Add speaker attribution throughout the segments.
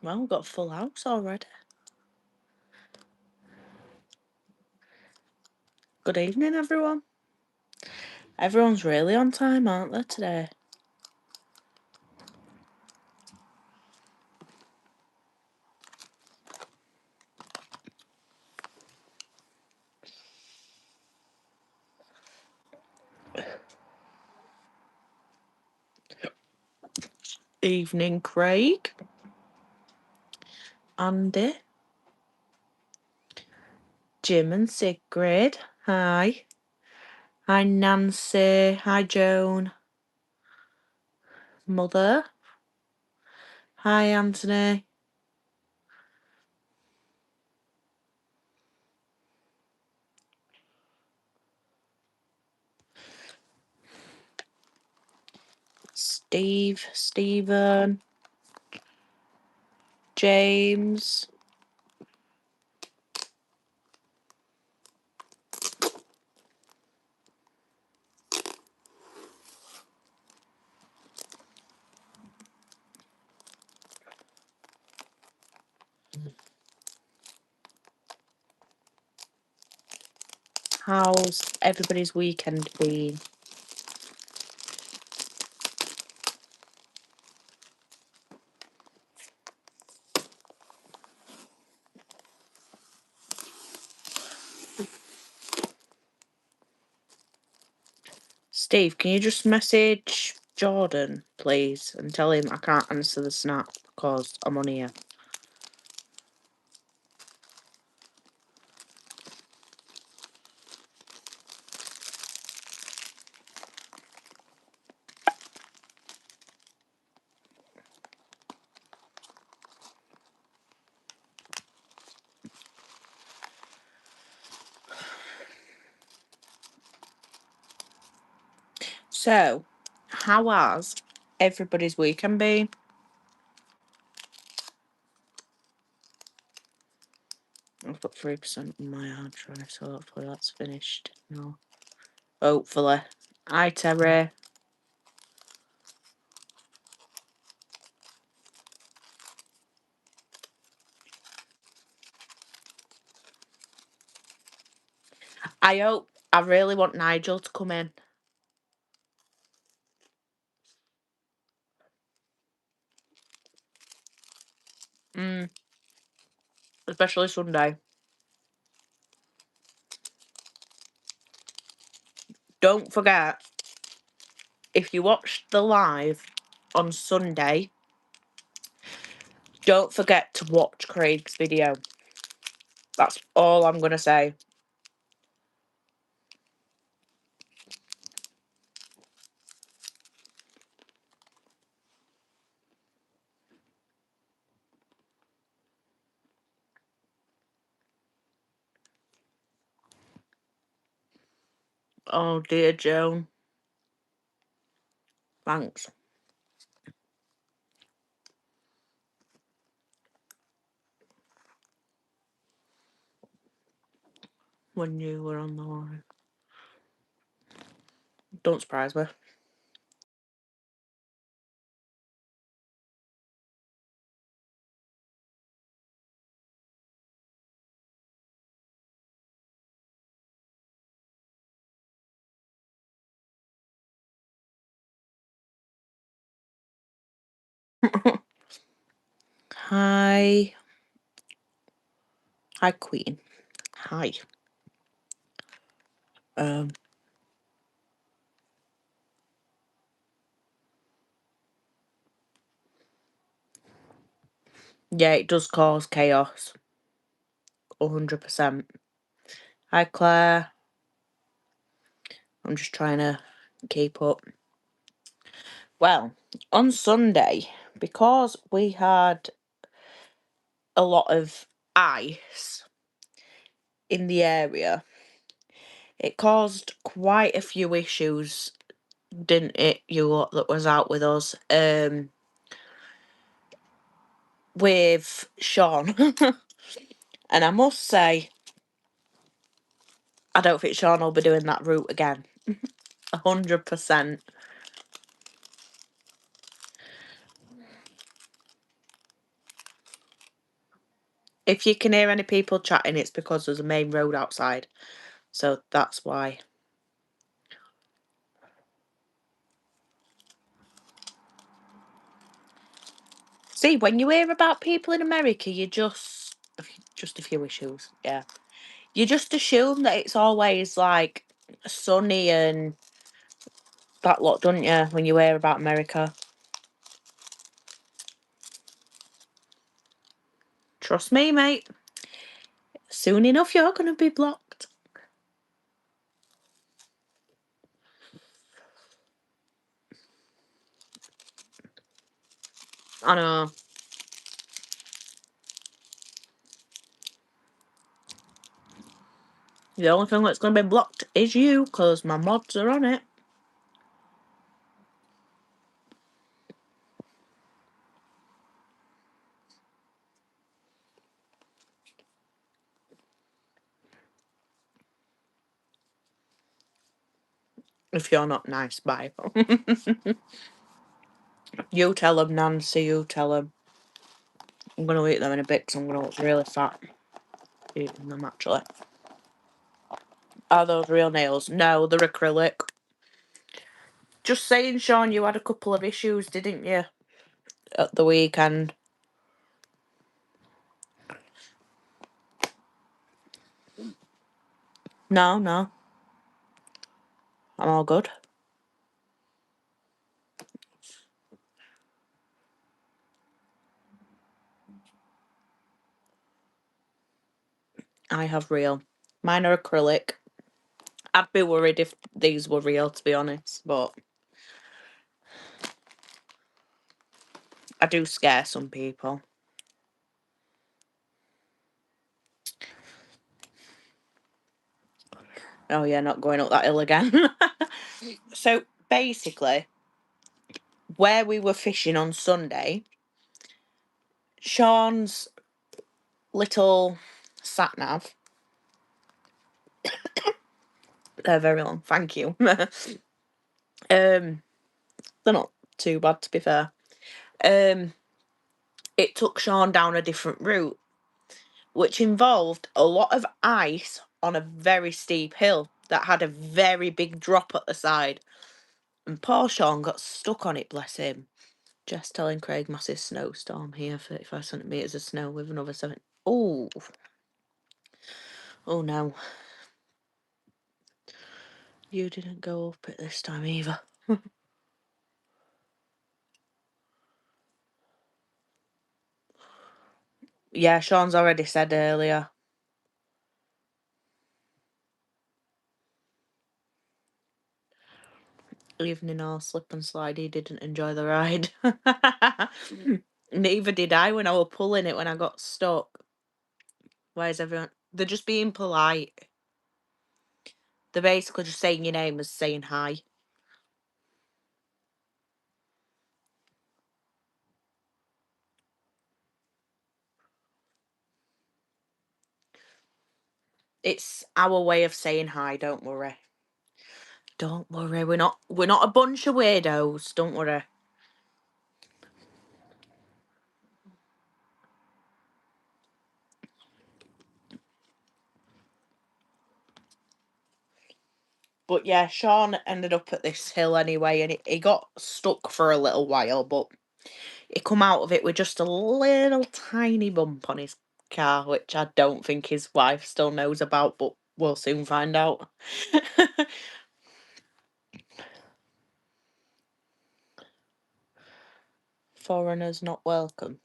Speaker 1: Well, we've got a full house already. Good evening, everyone. Everyone's really on time, aren't they, today? Evening, Craig. Andy. Jim and Sigrid. Hi. Hi, Nancy. Hi, Joan. Mother. Hi, Anthony. Steve. Stephen. James. How's everybody's weekend been? Steve, can you just message Jordan, please, and tell him I can't answer the snap because I'm on here. So, how has everybody's weekend been? I've got 3% on my hard drive, so hopefully that's finished. No. Hopefully. Hi, Terry. I really want Nigel to come in. Especially Sunday. Don't forget, if you watched the live on Sunday, don't forget to watch Craig's video. That's all I'm going to say. Oh dear, Joan. Thanks. When you were on the line. Don't surprise me. Hi. Hi, Queen. Hi. Yeah, it does cause chaos. 100%. Hi, Claire. I'm just trying to keep up. Well, on Sunday, because we had a lot of ice in the area, it caused quite a few issues, didn't it, you lot that was out with us, with Sean. And I must say, I don't think Sean will be doing that route again. 100%. If you can hear any people chatting, it's because there's a main road outside. So that's why. See, when you hear about people in America, you just a few issues, yeah. You just assume that it's always like sunny and that lot, don't you? When you hear about America, trust me, mate. Soon enough, you're gonna be blocked. I know. The only thing that's gonna be blocked is you, because my mods are on it. If you're not nice, bye. You tell them, Nancy, you tell them. I'm going to eat them in a bit because I'm going to look really fat eating them, actually. Are those real nails? No, they're acrylic. Just saying, Sean, you had a couple of issues, didn't you? At the weekend. No, no. I'm all good. I have real. Mine are acrylic. I'd be worried if these were real, to be honest, but I do scare some people. Oh yeah, not going up that hill again. So basically, where we were fishing on Sunday, Sean's little sat nav. They're very long, thank you. They're not too bad, to be fair. It took Sean down a different route, which involved a lot of ice on a very steep hill that had a very big drop at the side. And poor Sean got stuck on it, bless him. Jess telling Craig, massive snowstorm here, 35 centimetres of snow with another 7. Oh. Oh no. You didn't go up it this time either. Yeah, Sean's already said earlier. Evening all slip and slide, he didn't enjoy the ride. Neither did I when I was pulling it when I got stuck. Why is everyone... They're just being polite. They're basically just saying your name as saying hi. It's our way of saying hi, don't worry. Don't worry, we're not a bunch of weirdos, don't worry. But yeah, Sean ended up at this hill anyway, and he got stuck for a little while, but he come out of it with just a little tiny bump on his car, which I don't think his wife still knows about, but we'll soon find out. Foreigners not welcome.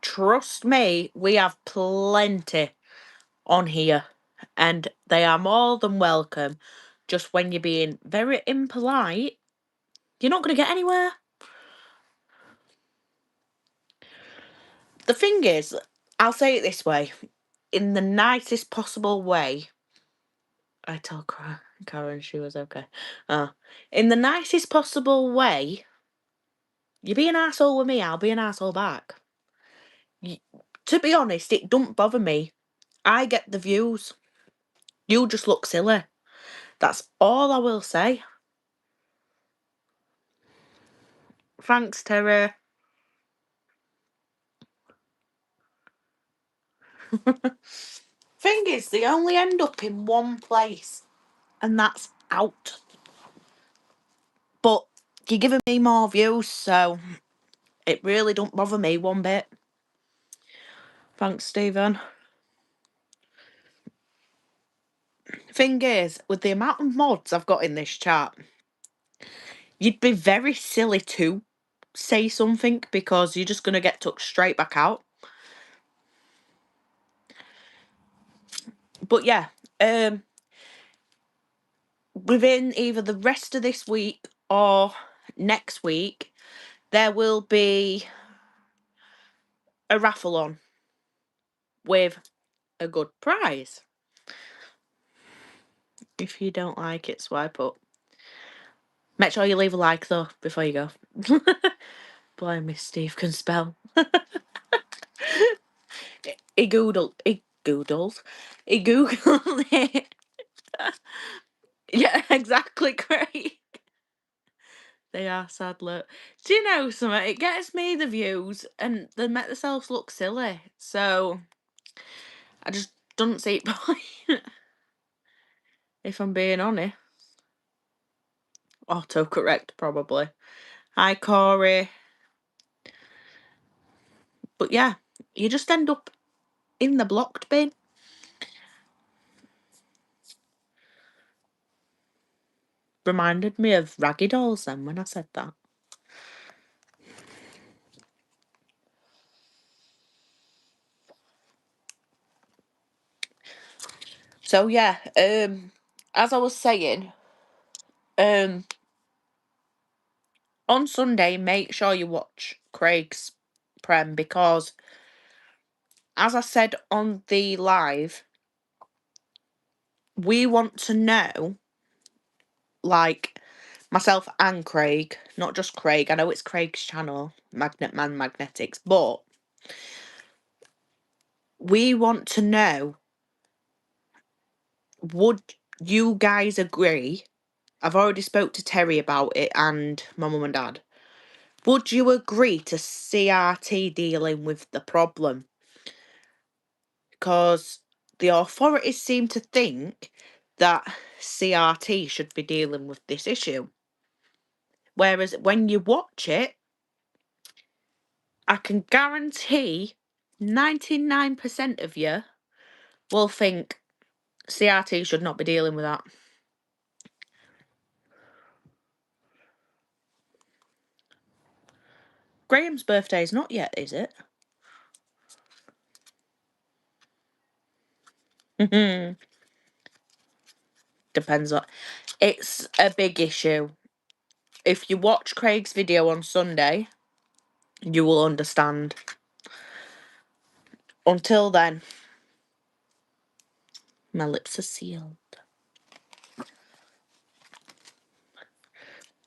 Speaker 1: Trust me, we have plenty on here, and they are more than welcome. Just when you're being very impolite, you're not going to get anywhere. The thing is, I'll say it this way, in the nicest possible way. I told Karen she was okay. In the nicest possible way, you be an arsehole with me, I'll be an arsehole back. To be honest, it don't bother me. I get the views. You just look silly. That's all I will say. Thanks, Terry. Thing is, they only end up in one place, and that's out. But you're giving me more views, so it really don't bother me one bit. Thanks, Stephen. Thing is, with the amount of mods I've got in this chat, you'd be very silly to say something because you're just going to get took straight back out. But yeah, within either the rest of this week or next week, there will be a raffle on with a good prize. If you don't like it, swipe up. Make sure you leave a like though before you go. Blimey, Steve can spell. He googled it. Yeah, exactly, Craig. They are sad look. Do you know something? It gets me the views and they make themselves look silly. So I just don't see it point. If I'm being honest. Autocorrect probably. Hi Corey. But yeah, you just end up in the blocked bin. Reminded me of Raggy Dolls then when I said that. So yeah, as I was saying, on Sunday make sure you watch Craig's Prem because as I said on the live, we want to know, like myself and Craig, not just Craig, I know it's Craig's channel, Magnet Man Magnetics, but we want to know, would you guys agree? I've already spoke to Terry about it and my mum and dad. Would you agree to CRT dealing with the problem? Because the authorities seem to think that CRT should be dealing with this issue. Whereas when you watch it, I can guarantee 99% of you will think CRT should not be dealing with that. Graham's birthday is not yet, is it? Depends on... It's a big issue. If you watch Craig's video on Sunday, you will understand. Until then, my lips are sealed.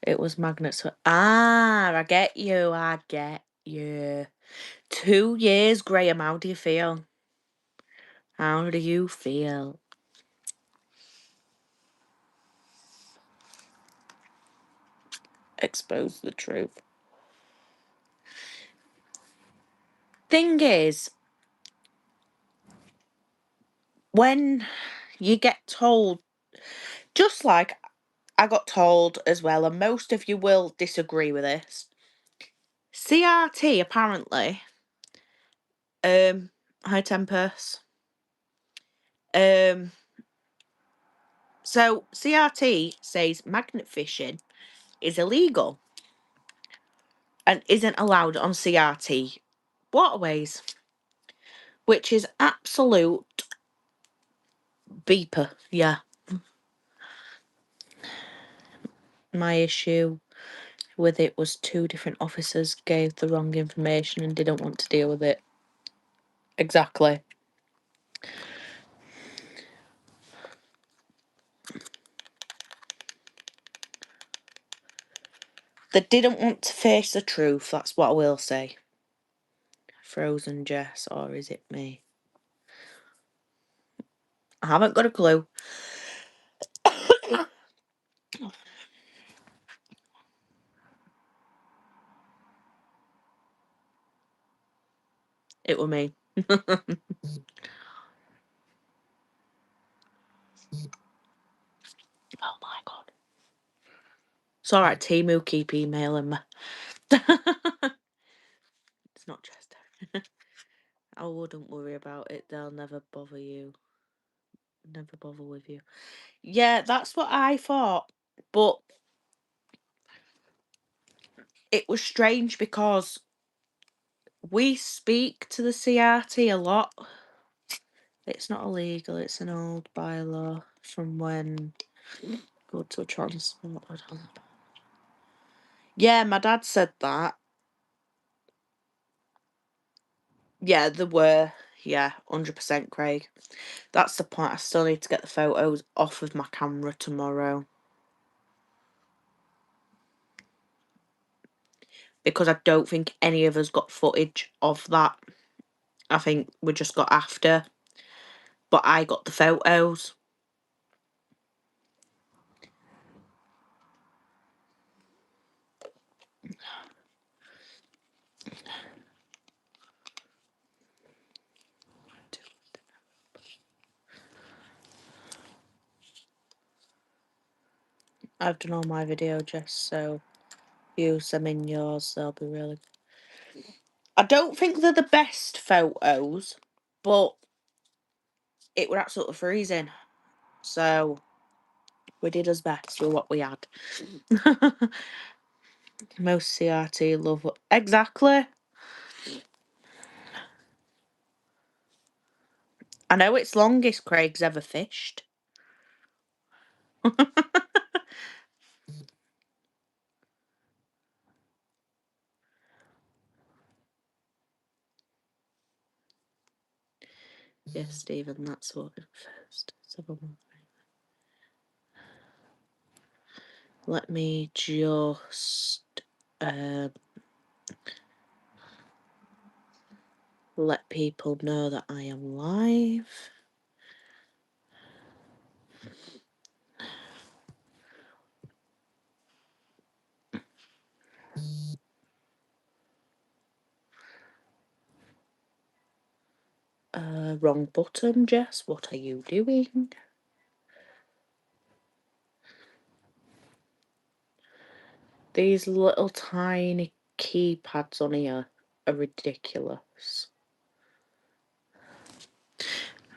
Speaker 1: It was magnets. I get you. I get you. 2 years, Graham. How do you feel? How do you feel? Expose the truth. Thing is, when you get told, just like I got told as well, and most of you will disagree with this, CRT apparently, hi Tempest, so CRT says magnet fishing is illegal and isn't allowed on CRT waterways, which is absolute beeper. Yeah. My issue with it was 2 different officers gave the wrong information and didn't want to deal with it. Exactly. They didn't want to face the truth, that's what I will say. Frozen Jess, or is it me? I haven't got a clue. It were me. It's alright, Timu keep emailing me. It's not Chester. I wouldn't worry about it. They'll never bother you. Never bother with you. Yeah, that's what I thought. But it was strange because we speak to the CRT a lot. It's not illegal. It's an old bylaw from when goods were transported. Yeah, my dad said that. Yeah, there were. Yeah, 100% Craig. That's the point. I still need to get the photos off of my camera tomorrow. Because I don't think any of us got footage of that. I think we just got after. But I got the photos. I've done all my video, Jess, so use them in yours. They'll be really... I don't think they're the best photos, but it were absolutely freezing. So we did us best with what we had. Most CRT love... Exactly. I know it's longest Craig's ever fished. Yes, Stephen, that's what first. Let me just let people know that I am live. Wrong button, Jess. What are you doing? These little tiny keypads on here are ridiculous.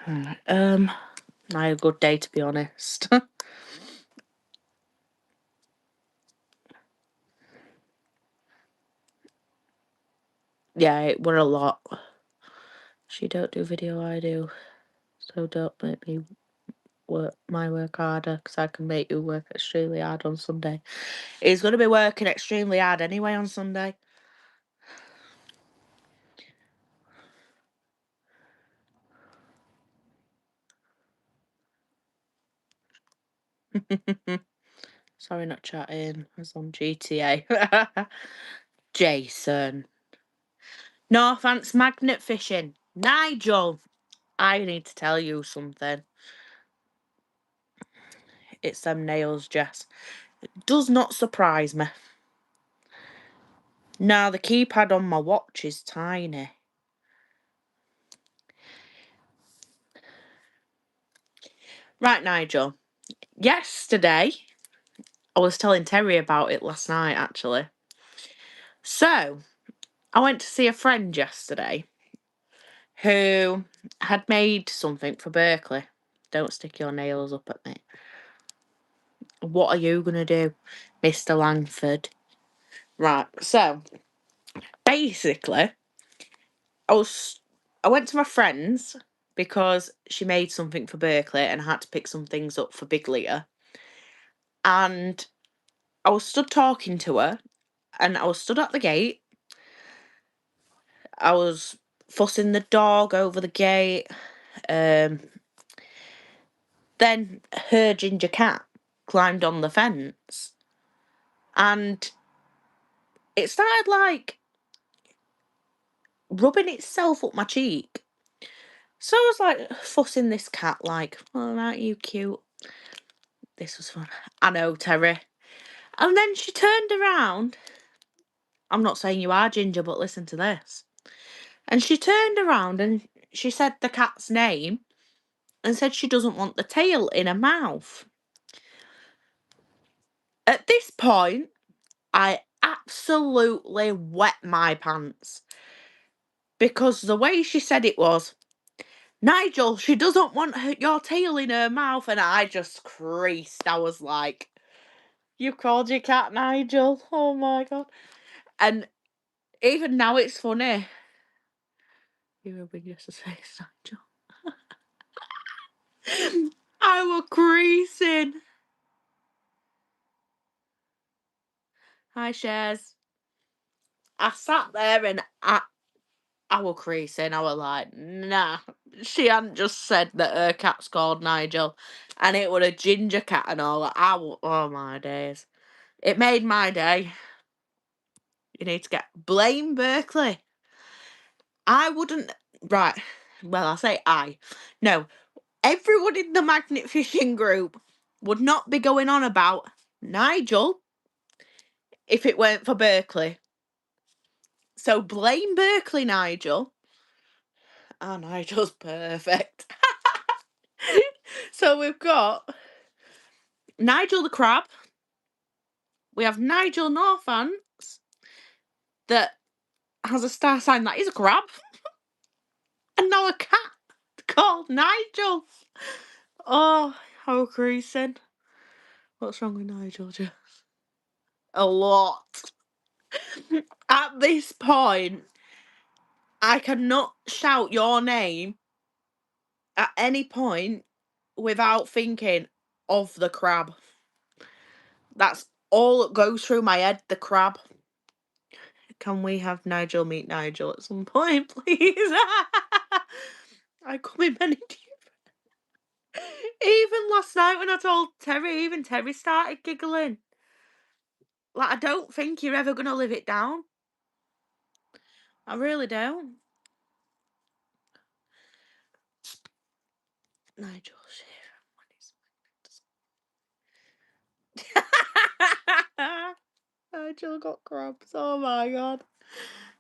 Speaker 1: Alright, not a good day to be honest. Yeah, it were a lot. She don't do video, I do. So don't make me work my work harder, because I can make you work extremely hard on Sunday. He's going to be working extremely hard anyway on Sunday. Sorry, not chatting. I was on GTA. Jason. Northants magnet fishing. Nigel, I need to tell you something. It's them nails, Jess. It does not surprise me. Now, the keypad on my watch is tiny. Right, Nigel. Yesterday, I was telling Terry about it last night, actually. So, I went to see a friend yesterday who had made something for Berkeley. Don't stick your nails up at me. What are you going to do, Mr. Langford? Right, so, basically, I went to my friend's because she made something for Berkeley and I had to pick some things up for Big Leah. And I was stood talking to her and I was stood at the gate. I was fussing the dog over the gate. Then her ginger cat climbed on the fence and it started like rubbing itself up my cheek. So I was like fussing this cat like, oh, aren't you cute? This was fun. I know, Terry. And then she turned around. I'm not saying you are ginger, but listen to this. And she turned around and she said the cat's name and said she doesn't want the tail in her mouth. At this point, I absolutely wet my pants because the way she said it was, Nigel, she doesn't want your tail in her mouth, and I just creased. I was like, you called your cat Nigel? Oh my god. And even now it's funny. You're rubbing Jess's face, Nigel. I was creasing. Hi, Shares. I sat there and I was creasing. I was like, nah. She hadn't just said that her cat's called Nigel, and it was a ginger cat and all. Oh my days. It made my day. You need to blame Berkeley. I wouldn't. Right. Well, I say I. No. Everyone in the magnet fishing group would not be going on about Nigel if it weren't for Berkeley. So blame Berkeley, Nigel. Oh, Nigel's perfect. So we've got Nigel the crab. We have Nigel Northants that has a star sign that is a crab. And now a cat called Nigel. Oh, how creasing. What's wrong with Nigel, Jess? A lot. At this point, I cannot shout your name at any point without thinking of the crab. That's all that goes through my head, the crab. Can we have Nigel meet Nigel at some point, please? I come in many Even last night when I told Terry, even Terry started giggling. Like, I don't think you're ever going to live it down. I really don't. Nigel Nigel got crabs. Oh my god.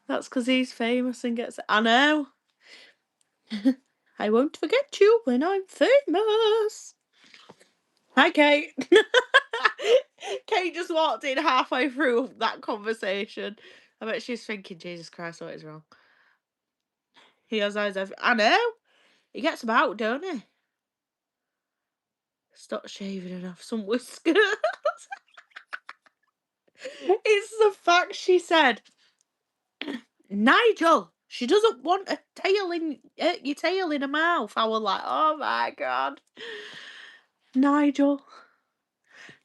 Speaker 1: That's because he's famous and gets. I know. I won't forget you when I'm famous. Hi, Kate. Kate just walked in halfway through that conversation. I bet she's thinking, Jesus Christ, what is wrong? He has eyes I know. He gets about, don't he? Stop shaving and have some whiskers. It's the fact she said, Nigel, she doesn't want a tail in your tail in her mouth. I was like, oh my god. Nigel.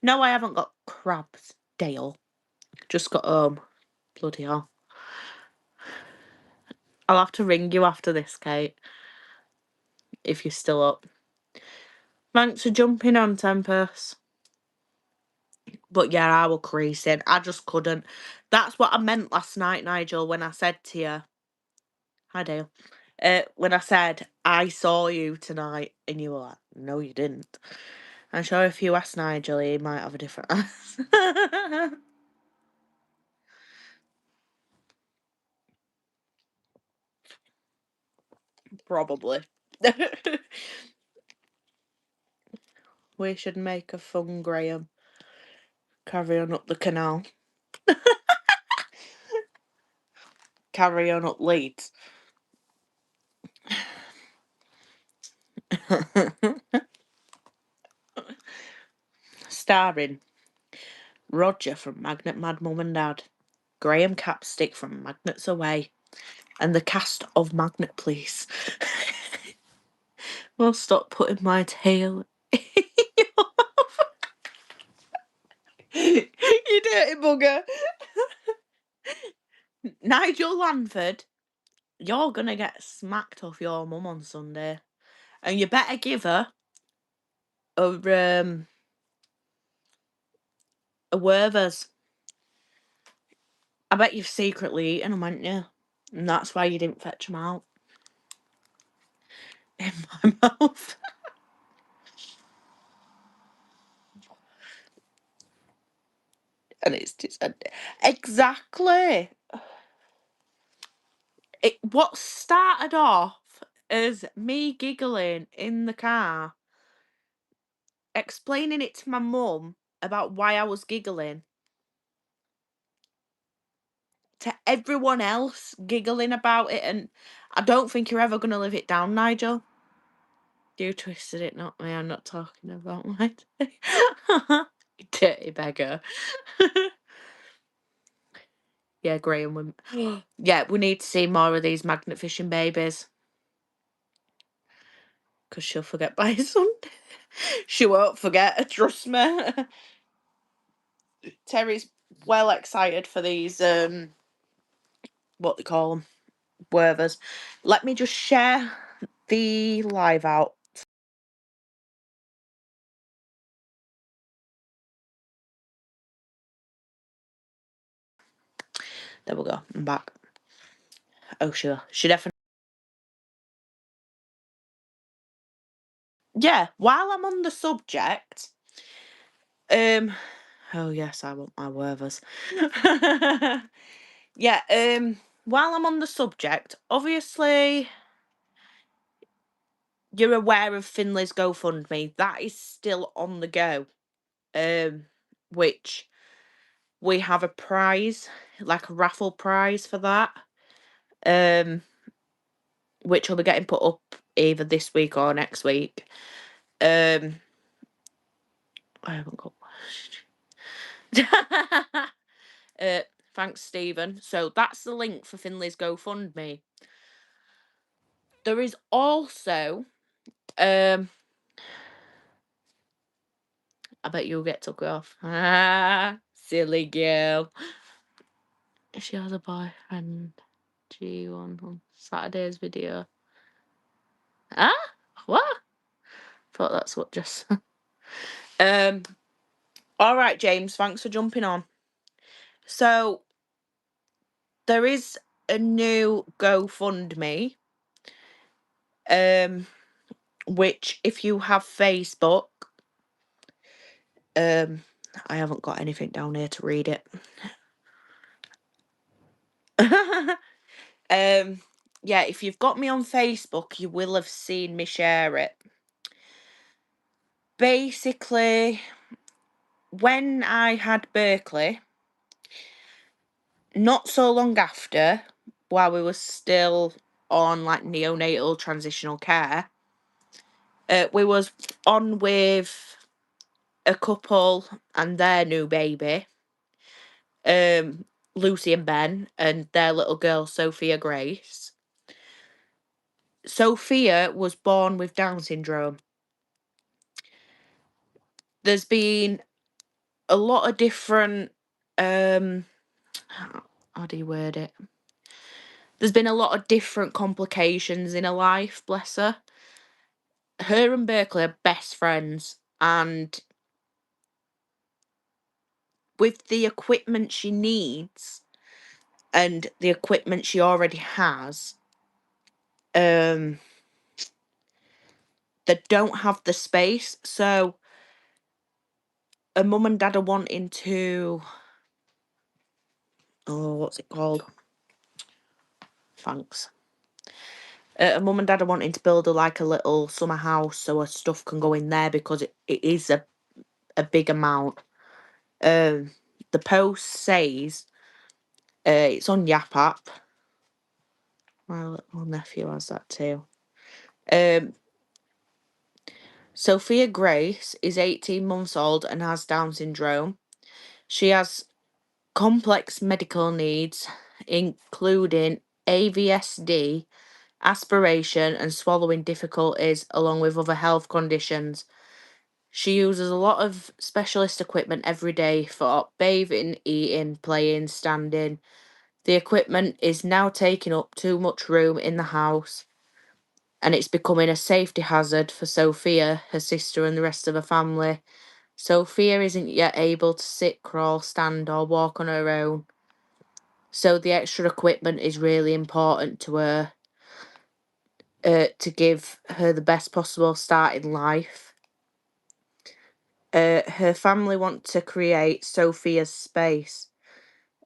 Speaker 1: No, I haven't got crabs, Dale. Just got home. Bloody hell. I'll have to ring you after this, Kate. If you're still up. Thanks for jumping on, Tempest. But yeah, I was creasing. I just couldn't. That's what I meant last night, Nigel, when I said to you, hi Dale. When I said I saw you tonight, and you were like, no, you didn't. I'm sure if you ask Nigel, he might have a different answer. Probably. We should make a fun Graham. Carry on up the canal. Carry on up Leeds. Starring Roger from Magnet Mad Mum and Dad, Graham Capstick from Magnets Away, and the cast of Magnet Police. Well, stop putting my tail in your mouth. You dirty bugger. Nigel Lanford, you're gonna get smacked off your mum on Sunday. And you better give her a Werther's. I bet you've secretly eaten them, haven't you? And that's why you didn't fetch them out. In my mouth. And it's just exactly. What started off as me giggling in the car, explaining it to my mum, about why I was giggling to everyone else giggling about it, and I don't think you're ever going to live it down, Nigel. You twisted it, not me. I'm not talking about my day. You dirty beggar. Yeah, Graham. Yeah, we need to see more of these magnet fishing babies. Because she'll forget by Sunday. She won't forget, trust me. Terry's well excited for these, what they call them, wervers. Let me just share the live out. There we go. I'm back. Oh, sure. She definitely. Yeah, while I'm on the subject, oh yes, I want my wervers. Yeah, while I'm on the subject, obviously you're aware of Finley's GoFundMe. That is still on the go. Which we have a prize, like a raffle prize for that. Which will be getting put up either this week or next week. I haven't got. Thanks, Stephen. So that's the link for Finley's GoFundMe. There is also, I bet you'll get took off. Ah, silly girl. She has a boyfriend. G1 on Saturday's video. Ah, what? Thought that's what Jess. All right, James. Thanks for jumping on. So there is a new GoFundMe. Which if you have Facebook, I haven't got anything down here to read it. Yeah, if you've got me on Facebook, you will have seen me share it. Basically, when I had Berkeley, not so long after, while we were still on like neonatal transitional care, we was on with a couple and their new baby, Lucy and Ben, and their little girl Sophia Grace. Sophia was born with Down syndrome. There's been a lot of different, how do you word it? There's been a lot of different complications in her life, bless her. Her and Berkeley are best friends, and with the equipment she needs and the equipment she already has, they don't have the space. So her mum and dad are wanting to, oh, what's it called? Thanks. Her mum and dad are wanting to build her like a little summer house so her stuff can go in there, because it is a big amount. The post says, it's on Yap app. My little nephew has that too. Sophia Grace is 18 months old and has Down syndrome. She has complex medical needs, including AVSD, aspiration, and swallowing difficulties, along with other health conditions. She uses a lot of specialist equipment every day for bathing, eating, playing, standing. The equipment is now taking up too much room in the house, and it's becoming a safety hazard for Sophia, her sister, and the rest of her family. Sophia isn't yet able to sit, crawl, stand, or walk on her own, so the extra equipment is really important to her, to give her the best possible start in life. Her family want to create Sophia's space,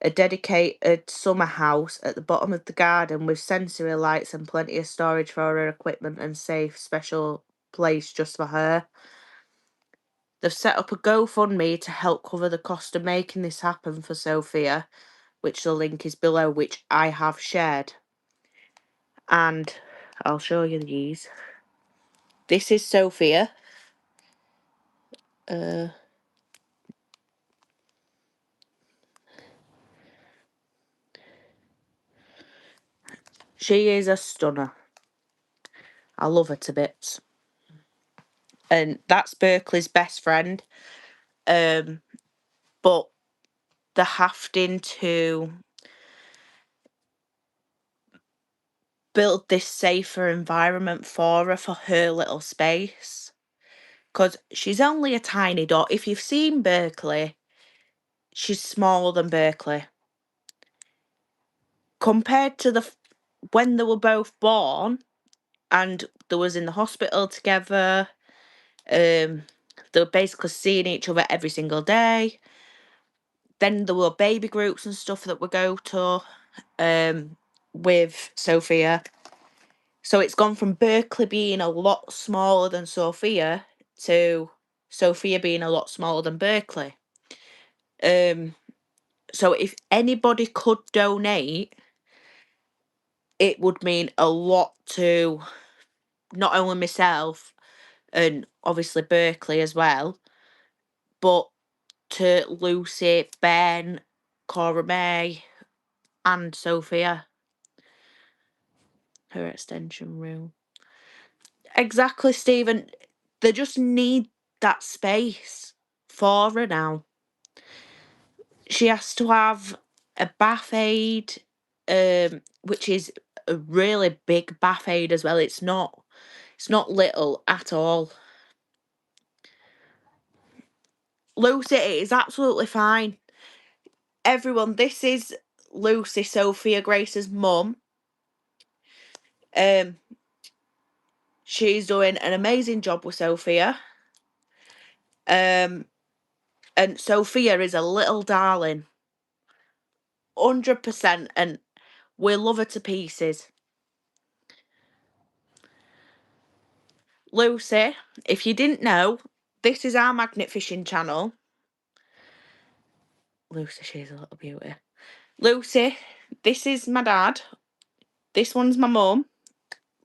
Speaker 1: a dedicated summer house at the bottom of the garden with sensory lights and plenty of storage for her equipment and safe special place just for her. They've set up a GoFundMe to help cover the cost of making this happen for Sophia, which the link is below, which I have shared. And I'll show you these. This is Sophia. She is a stunner. I love her to bits. And that's Berkeley's best friend. But they're having to build this safer environment for her, for her little space. Because she's only a tiny dot. If you've seen Berkeley, she's smaller than Berkeley. Compared to when they were both born and they was in the hospital together, they were basically seeing each other every single day. Then there were baby groups and stuff that would go to with Sophia. So it's gone from Berkeley being a lot smaller than Sophia to Sophia being a lot smaller than Berkeley. So if anybody could donate, it would mean a lot to not only myself and obviously Berkeley as well, but to Lucy, Ben, Cora May, and Sophia. Her extension room. Exactly, Stephen. They just need that space for her now. She has to have a bath aid, which is a really big bath aid as well. It's not little at all. Lucy, it is absolutely fine. Everyone, this is Lucy, Sophia Grace's mum. She's doing an amazing job with Sophia. And Sophia is a little darling. 100%, and we love her to pieces. Lucy, if you didn't know, this is our magnet fishing channel. Lucy, she's a little beauty. Lucy, this is my dad. This one's my mum.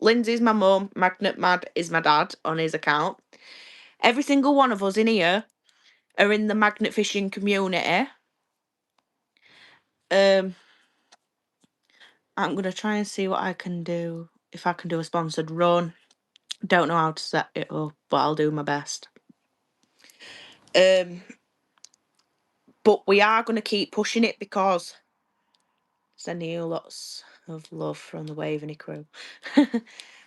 Speaker 1: Lindsay's my mum. Magnet Mad is my dad on his account. Every single one of us in here are in the magnet fishing community. I'm going to try and see what I can do. If I can do a sponsored run. Don't know how to set it up, but I'll do my best. But we are going to keep pushing it because sending you lots of love from the Waveney crew.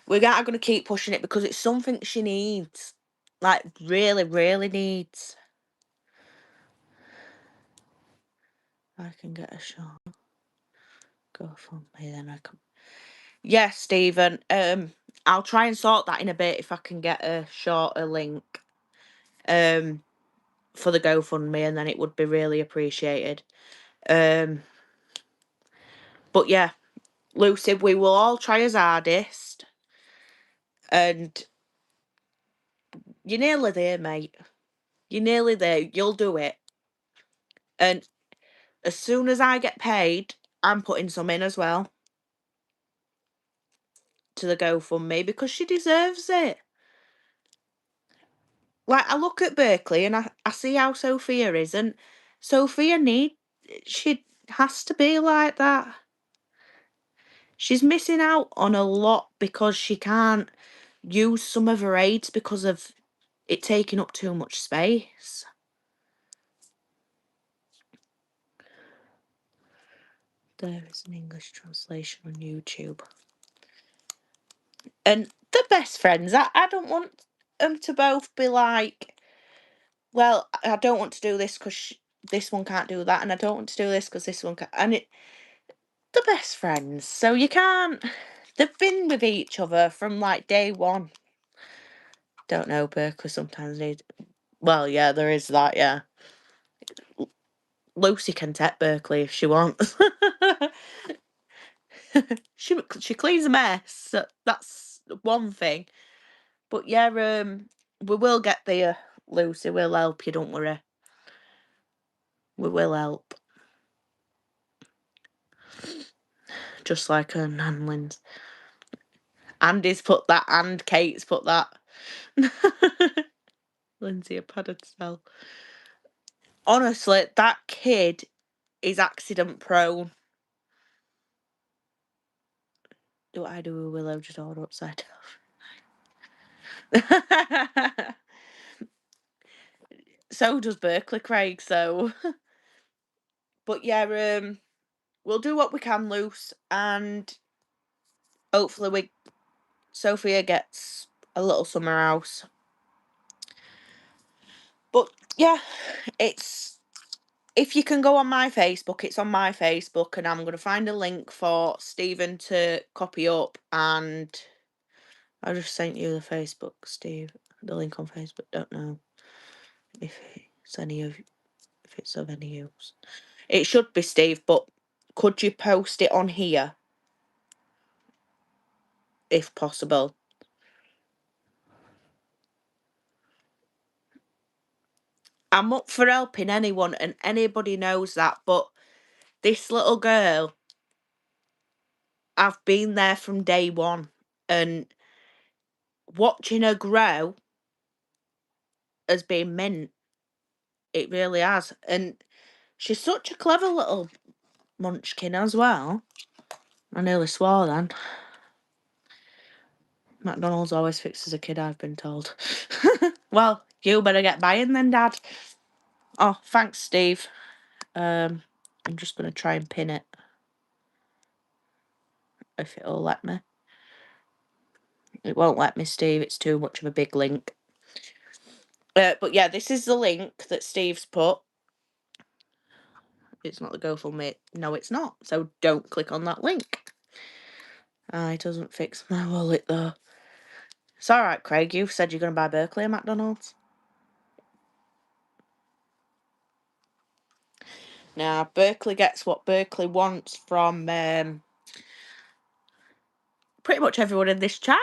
Speaker 1: We are going to keep pushing it because it's something she needs. Like, really, really needs. I can get a shot. Go for me, then I can. Yes, Stephen. I'll try and sort that in a bit if I can get a shorter link. For the GoFundMe, and then it would be really appreciated. But yeah, Lucy, we will all try as hardest. And you're nearly there, mate. You're nearly there. You'll do it. And as soon as I get paid, I'm putting some in as well to the GoFundMe because she deserves it. Like, I look at Berkeley and I see how Sophia is, and Sophia she has to be like that. She's missing out on a lot because she can't use some of her aids because of it taking up too much space. There is an English translation on YouTube. And they're best friends. I don't want them to both be like, well, I don't want to do this because this one can't do that, and I don't want to do this because this one can't. And they're best friends, so you can't. They've been with each other from like day one. Don't know, Berkeley sometimes need. Well, yeah, there is that, yeah. Lucy can take Berkeley if she wants. she cleans a mess. That's one thing. But yeah, we will get there. Lucy, we'll help you, don't worry. We will help. Just like her Nan Lynn's. Andy's put that and Kate's put that. Lindsay a padded cell. Honestly, that kid is accident prone. Do what I do with Willow, just order upside down. So does Berkeley, Craig, so. But yeah, we'll do what we can, Luce, and hopefully Sophia gets a little summer house. But yeah, if you can go on my Facebook, it's on my Facebook, and I'm going to find a link for Stephen to copy up, and I just sent you the Facebook, Steve, the link on Facebook. Don't know if it's of any use. It should be, Steve, but could you post it on here if possible? I'm up for helping anyone, and anybody knows that, but this little girl, I've been there from day one, and watching her grow has been mint. It really has. And she's such a clever little munchkin as well. I nearly swore then. McDonald's always fixes a kid, I've been told. Well, you better get buying then, Dad. Oh, thanks, Steve. I'm just going to try and pin it. If it'll let me. It won't let me, Steve. It's too much of a big link. But yeah, this is the link that Steve's put. It's not the GoFundMe. No, it's not. So don't click on that link. It doesn't fix my wallet, though. It's alright, Craig. You've said you're going to buy Berkeley a McDonald's. Now, Berkeley gets what Berkeley wants from pretty much everyone in this chat.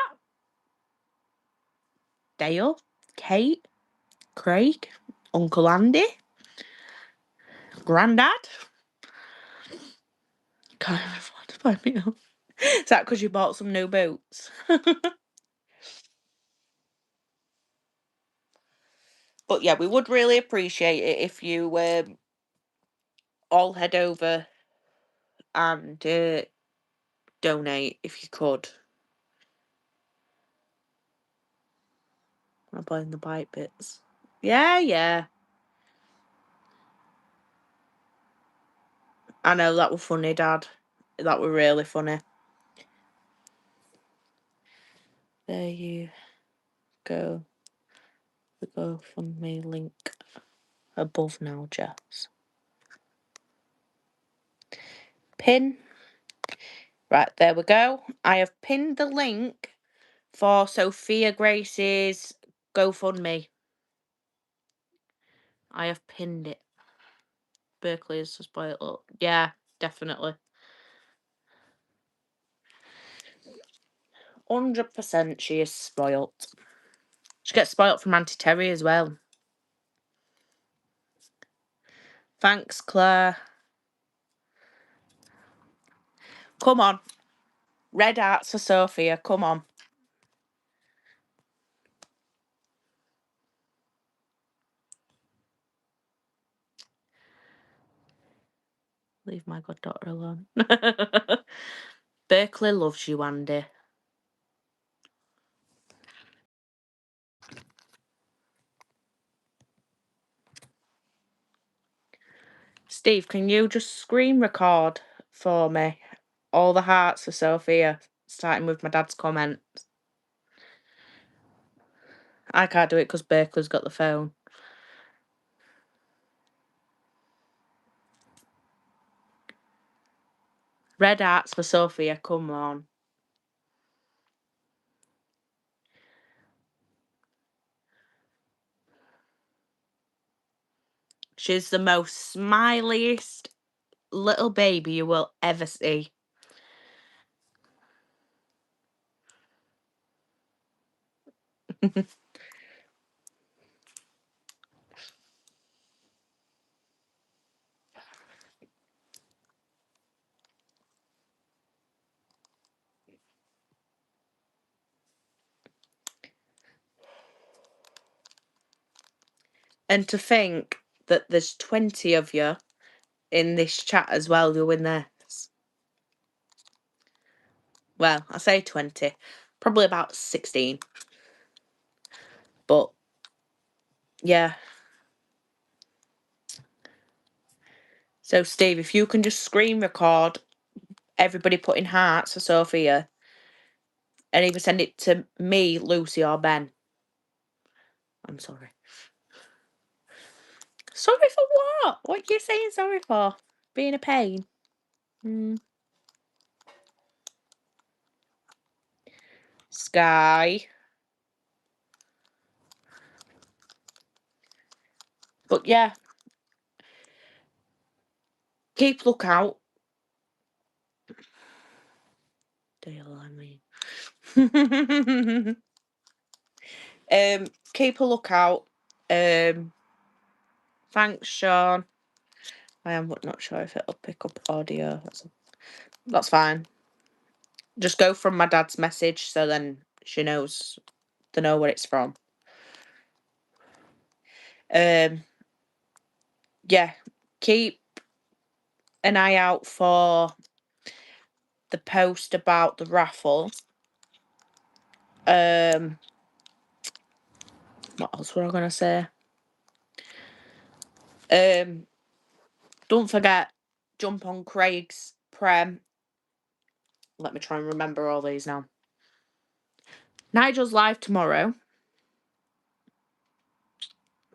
Speaker 1: Dale, Kate, Craig, Uncle Andy, Grandad. Can't even afford to buy me up. Is that because you bought some new boots? But yeah, we would really appreciate it if you all head over and donate if you could. I'm buying the bite bits. Yeah. I know, that were funny, Dad. That were really funny. There you go. The GoFundMe link above now, Jess. Pin. Right, there we go. I have pinned the link for Sophia Grace's GoFundMe. I have pinned it. Berkeley is a spoiled look. Yeah, definitely. 100% she is spoilt. She gets spoilt from Auntie Terry as well. Thanks, Claire. Come on. Red hearts for Sophia. Come on. Leave my goddaughter alone. Berkeley loves you, Andy. Steve, can you just screen record for me all the hearts for Sophia, starting with my dad's comment? I can't do it because Berkeley's got the phone. Red hearts for Sophia, come on. She's the most smiliest little baby you will ever see. And to think that there's 20 of you in this chat as well doing this. Well, I say 20. Probably about 16. But, yeah. So, Steve, if you can just screen record everybody putting hearts for Sophia and either send it to me, Lucy, or Ben. I'm sorry. Sorry for what? What are you saying sorry for? Being a pain? Sky. But yeah. Keep lookout. Dale, I mean. Keep a lookout. Thanks, Sean. I am not sure if it'll pick up audio. That's fine. Just go from my dad's message so then she knows to know where it's from. Yeah, keep an eye out for the post about the raffle. What else were I gonna say? Don't forget, jump on Craig's Prem. Let me try and remember all these now. Nigel's live tomorrow.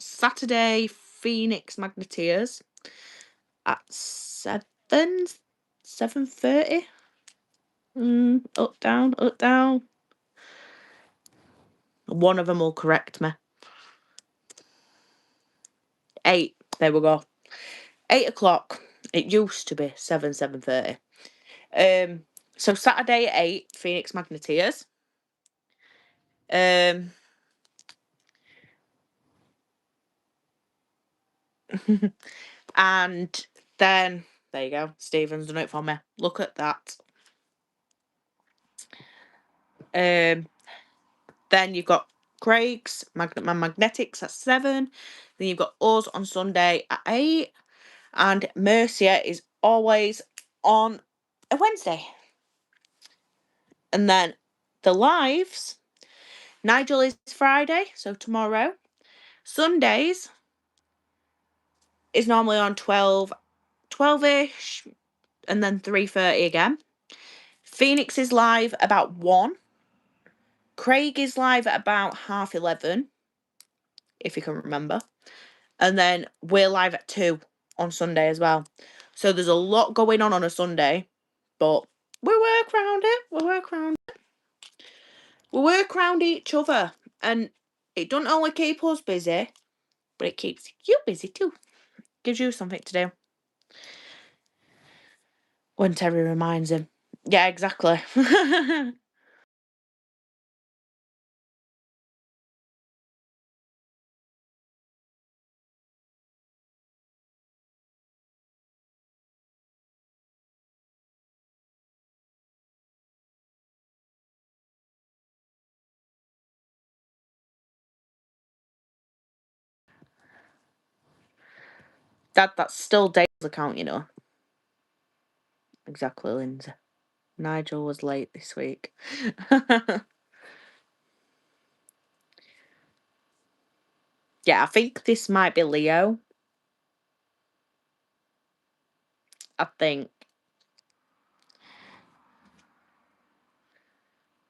Speaker 1: Saturday, Phoenix Magneteers at 7:30. Up, down, up, down. One of them will correct me. 8. There we go. 8 o'clock. It used to be 7:30. So Saturday at 8, Phoenix Magneteers. And then there you go. Stephen's done it for me. Look at that. Then you've got Craig's Magnetics at 7. Then you've got us on Sunday at 8. And Mercia is always on a Wednesday. And then the lives, Nigel is Friday, so tomorrow. Sundays is normally on 12-ish, and then 3:30 again. Phoenix is live about 1. Craig is live at about 11:30, if you can remember. And then we're live at 2 on Sunday as well. So there's a lot going on a Sunday, but we work around it. We work around each other. And it doesn't only keep us busy, but it keeps you busy too. Gives you something to do. When Terry reminds him. Yeah, exactly. That's still Dale's account, you know. Exactly, Lindsay. Nigel was late this week. Yeah, I think this might be Leo. I think.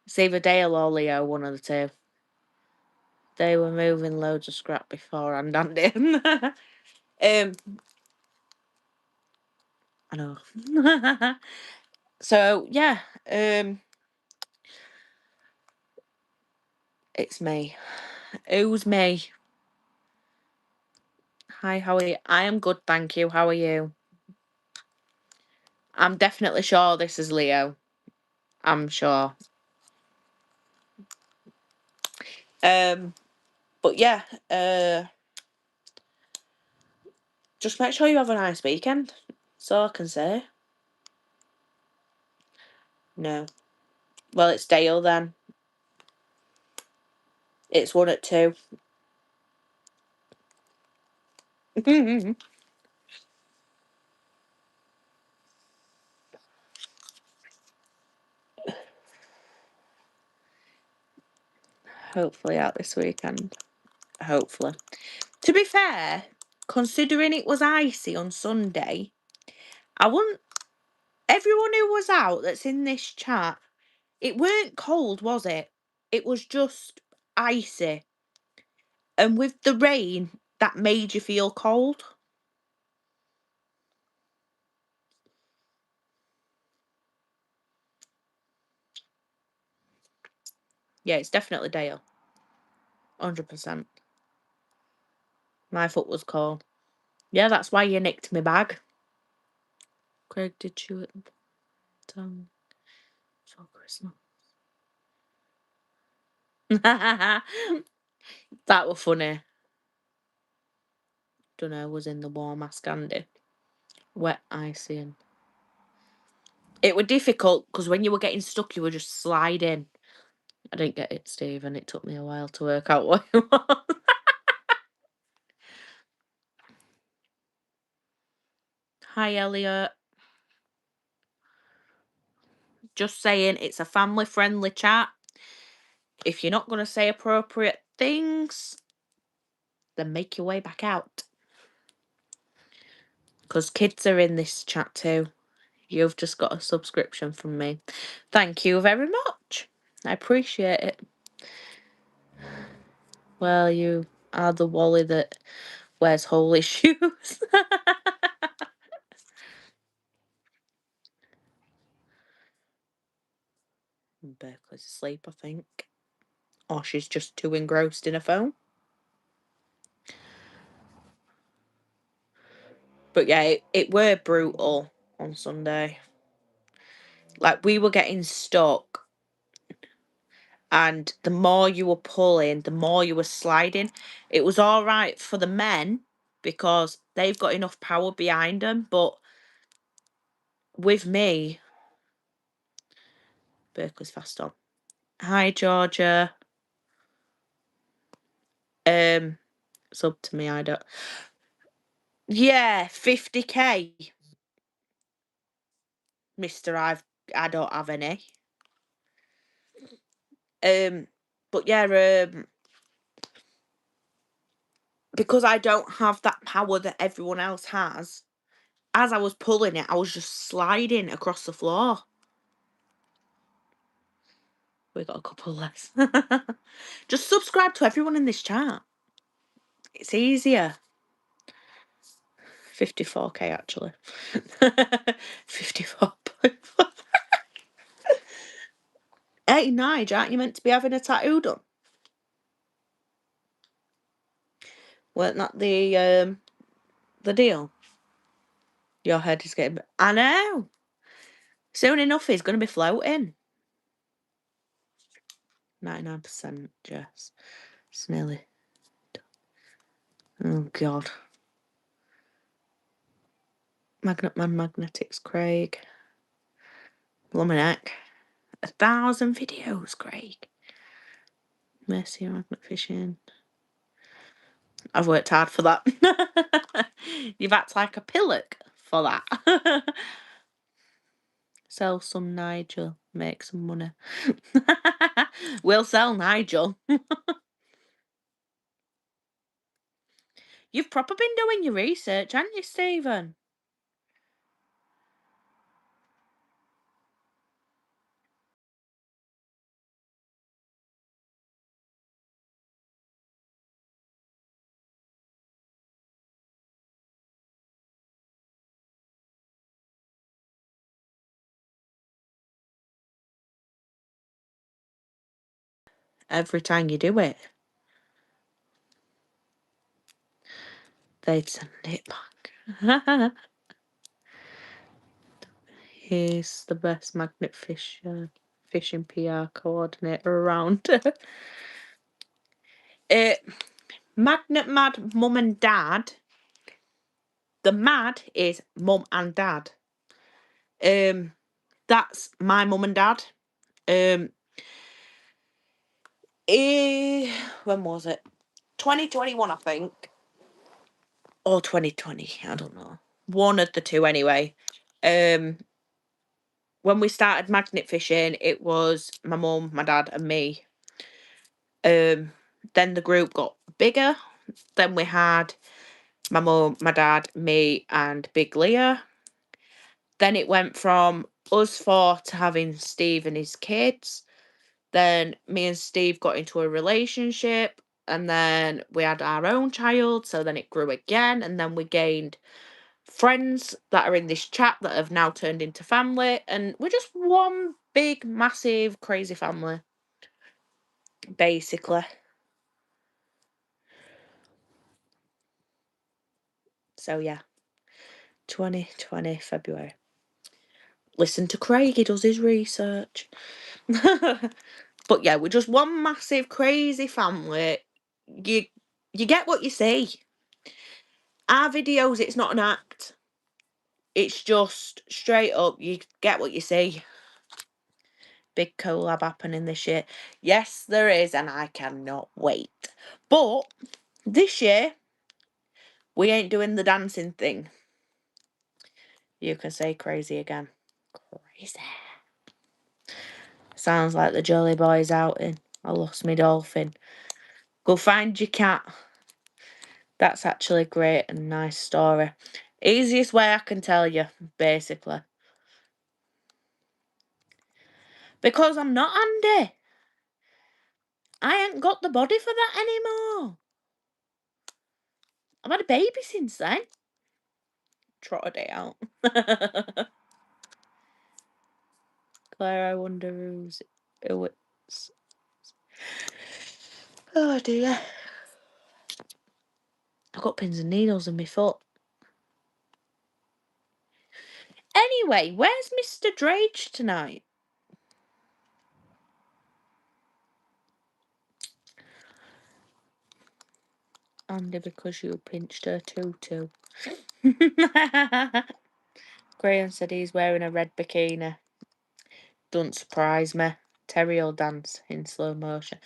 Speaker 1: It's either Dale or Leo, one of the two. They were moving loads of scrap before and Andy. I know. So yeah, it's me. Who's me? Hi, how are you? I am good, thank you. How are you? I'm definitely sure this is Leo. I'm sure. But yeah, just make sure you have a nice weekend. That's all I can say. No. Well, it's Dale then. It's 1 at 2. Hopefully out this weekend. Hopefully. To be fair, considering it was icy on Sunday, I wouldn't. Everyone who was out that's in this chat, it weren't cold, was it? It was just icy. And with the rain, that made you feel cold. Yeah, it's definitely Dale. 100%. My foot was cold. Yeah, that's why you nicked my bag. Craig did chew it down for Christmas. That was funny. Dunno, was in the warm ass candy. Wet icing. It were difficult because when you were getting stuck, you were just sliding. I didn't get it, Steve, and it took me a while to work out what it was. Hi, Elliot. Just saying, it's a family-friendly chat. If you're not going to say appropriate things, then make your way back out. Because kids are in this chat too. You've just got a subscription from me. Thank you very much. I appreciate it. Well, you are the Wally that wears holy shoes. Berkeley's asleep, I think. Or she's just too engrossed in her phone. But yeah, it were brutal on Sunday. Like, we were getting stuck, and the more you were pulling, the more you were sliding. It was all right for the men because they've got enough power behind them, but with me, Berkeley's fast on. Hi, Georgia. Sub to me, I don't. Yeah, 50k. Mister, I don't have any. But yeah, because I don't have that power that everyone else has, as I was pulling it, I was just sliding across the floor. We got a couple less. Just subscribe to everyone in this chat. It's easier. 54k actually. 54.4. Hey, Nige, aren't you meant to be having a tattoo done? Weren't that the deal? Your head is getting. I know. Soon enough, he's going to be floating. 99%, Jess. It's nearly. Oh, God. Magnet Man Magnetics, Craig. Blumeneck. 1,000 videos, Craig. Mercy Magnet Fishing. I've worked hard for that. You've acted like a pillock for that. Sell some Nigel, make some money. We'll sell Nigel. You've proper been doing your research, haven't you, Stephen? Every time you do it, they'd send it back. He's the best magnet fishing PR coordinator around. Magnet Mad Mum and Dad. The mad is mum and dad. That's my mum and dad. When was it? 2021, I think. or 2020, I don't know. One of the two anyway. When we started magnet fishing, it was my mum, my dad, and me. Then the group got bigger. Then we had my mum, my dad, me, and Big Leah. Then it went from us four to having Steve and his kids. Then me and Steve got into a relationship, and then we had our own child, so then it grew again, and then we gained friends that are in this chat that have now turned into family, and we're just one big, massive, crazy family, basically. So yeah, 2020 February. Listen to Craig, he does his research. But yeah, we're just one massive, crazy family. You you get what you see. Our videos, it's not an act. It's just straight up, you get what you see. Big collab happening this year. Yes, there is, and I cannot wait. But this year, we ain't doing the dancing thing. You can say crazy again. Crazy. Sounds like the Jolly Boys outing. I lost my dolphin. Go find your cat. That's actually a great and nice story. Easiest way I can tell you, basically. Because I'm not Andy. I ain't got the body for that anymore. I've had a baby since then. Trotted it out. Claire, I wonder who it's. Oh dear. I've got pins and needles in my foot. Anyway, where's Mr. Drage tonight? Andy, because you pinched her too. Graham said he's wearing a red bikini. Don't surprise me. Terry will dance in slow motion.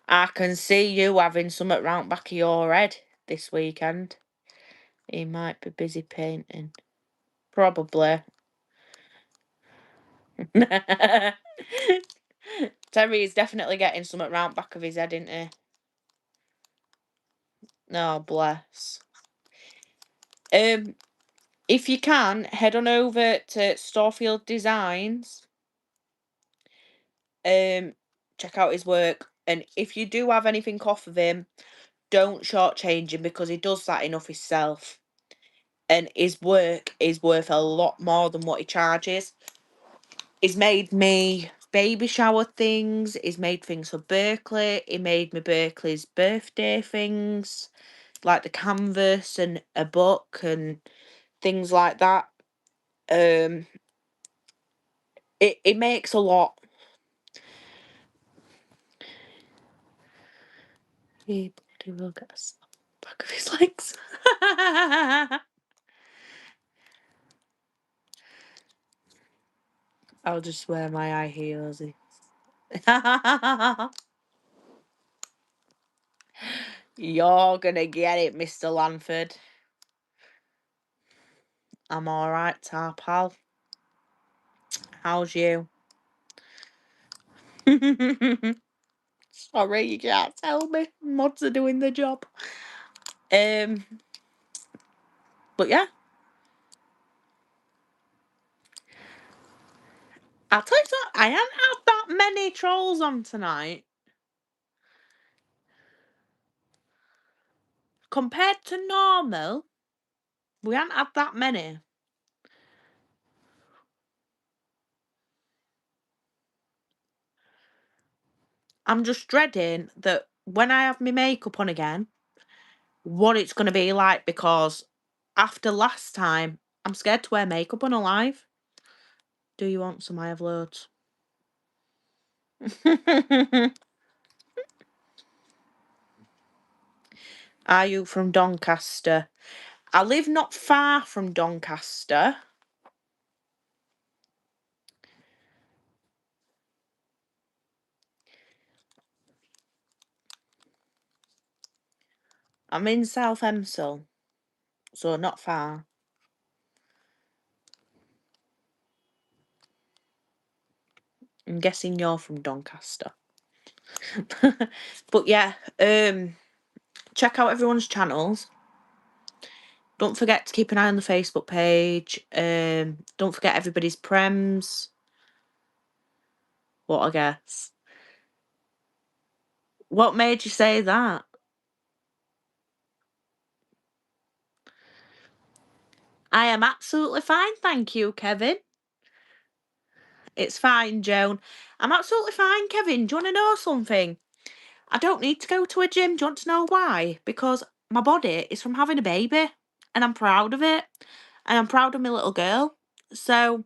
Speaker 1: I can see you having something round back of your head this weekend. He might be busy painting. Probably. Terry is definitely getting something round back of his head, isn't he? No, bless. If you can, head on over to Storefield Designs. Check out his work. And if you do have anything off of him, don't shortchange him because he does that enough himself. And his work is worth a lot more than what he charges. He's made me baby shower things. He's made things for Berkeley. He made me Berkeley's birthday things, like the canvas and a book and things like that. It makes a lot. He bloody will get a slap on the back of his legs. I'll just wear my high heels. You're gonna get it, Mr. Lanford. I'm alright, tar pal. How's you? Sorry, you can't tell me. Mods are doing the job. But yeah. I'll tell you something, I haven't had that many trolls on tonight. Compared to normal, we haven't had that many. I'm just dreading that when I have my makeup on again, what it's going to be like, because after last time, I'm scared to wear makeup on a live. Do you want some? I have loads. Are you from Doncaster? I live not far from Doncaster. I'm in South Emsall. so not far. I'm guessing you're from Doncaster. But yeah, check out everyone's channels. Don't forget to keep an eye on the Facebook page. Don't forget everybody's prems. What a guess. What made you say that? I am absolutely fine, thank you, Kevin. It's fine, Joan. I'm absolutely fine, Kevin. Do you want to know something? I don't need to go to a gym. Do you want to know why? Because my body is from having a baby, and I'm proud of it. And I'm proud of my little girl. So,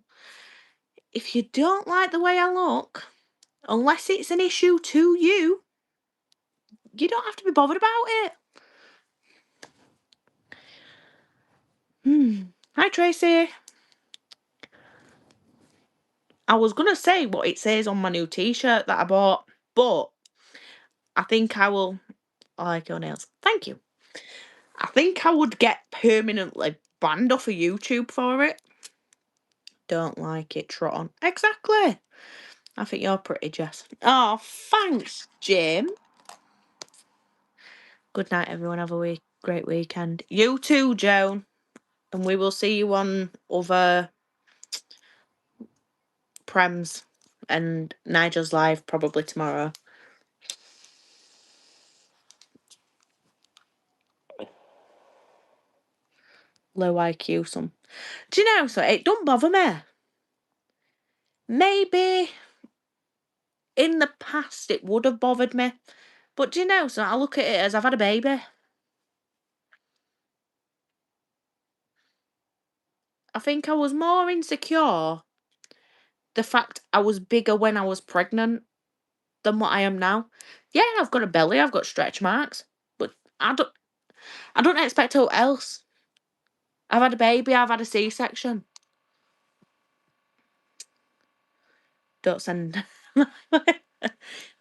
Speaker 1: if you don't like the way I look, unless it's an issue to you, you don't have to be bothered about it. Hi, Tracy. I was going to say what it says on my new t-shirt that I bought, but I think I will... I like your nails. Thank you. I think I would get permanently banned off of YouTube for it. Don't like it, trot on. Exactly. I think you're pretty, Jess. Oh, thanks, Jim. Good night, everyone. Have a great weekend. You too, Joan. And we will see you on other prems and Nigel's live probably tomorrow. Low IQ some. Do you know, so it don't bother me. Maybe in the past it would have bothered me. But do you know, so I look at it as I've had a baby. I think I was more insecure the fact I was bigger when I was pregnant than what I am now. Yeah, I've got a belly, I've got stretch marks, but I don't expect what else. I've had a baby, I've had a C-section. Don't send...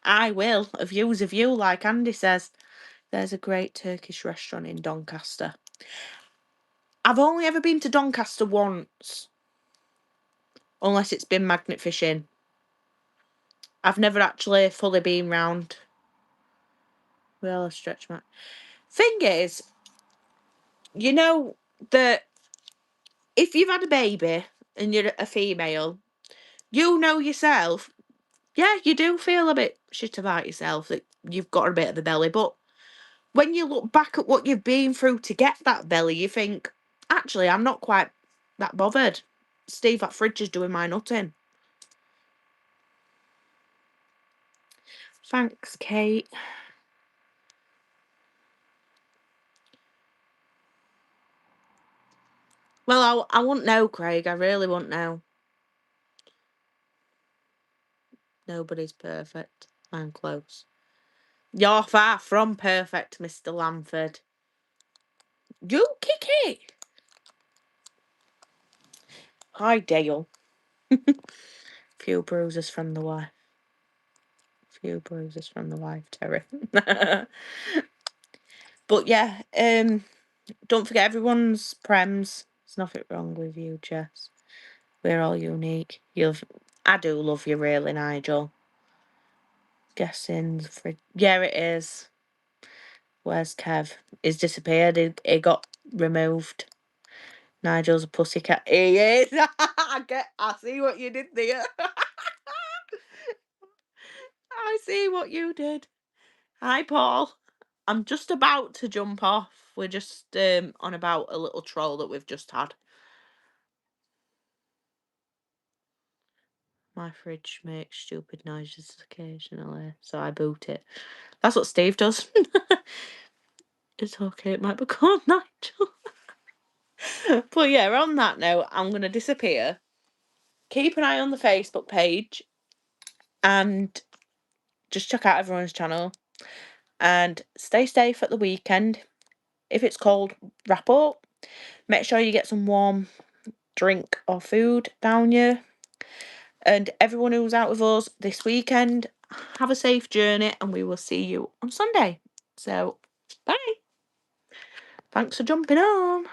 Speaker 1: I will. A view's a view, like Andy says. There's a great Turkish restaurant in Doncaster. I've only ever been to Doncaster once. Unless it's been magnet fishing. I've never actually fully been round. Well, a stretch mark. Thing is, you know that if you've had a baby and you're a female, you know yourself, yeah, you do feel a bit shit about yourself that you've got a bit of a belly. But when you look back at what you've been through to get that belly, you think, actually, I'm not quite that bothered. Steve, that fridge is doing my nutting. Thanks, Kate. Well, I wouldn't know, Craig. I really wouldn't know. Nobody's perfect. I'm close. You're far from perfect, Mr. Lamford. You kick it. Hi, Dale. Few bruises from the wife. Few bruises from the wife, Terry. But yeah, don't forget everyone's prems. There's nothing wrong with you, Jess. We're all unique. I do love you, really, Nigel. Guessing yeah, it is. Where's Kev? He's disappeared. He got removed. Nigel's a pussycat. He is. I see what you did there. I see what you did. Hi, Paul. I'm just about to jump off. We're just on about a little troll that we've just had. My fridge makes stupid noises occasionally, so I boot it. That's what Steve does. It's okay, it might be called Nigel. But yeah, on that note, I'm going to disappear. Keep an eye on the Facebook page and just check out everyone's channel. And stay safe at the weekend. If it's cold, wrap up. Make sure you get some warm drink or food down you. And everyone who's out with us this weekend, have a safe journey and we will see you on Sunday. So, bye. Thanks for jumping on.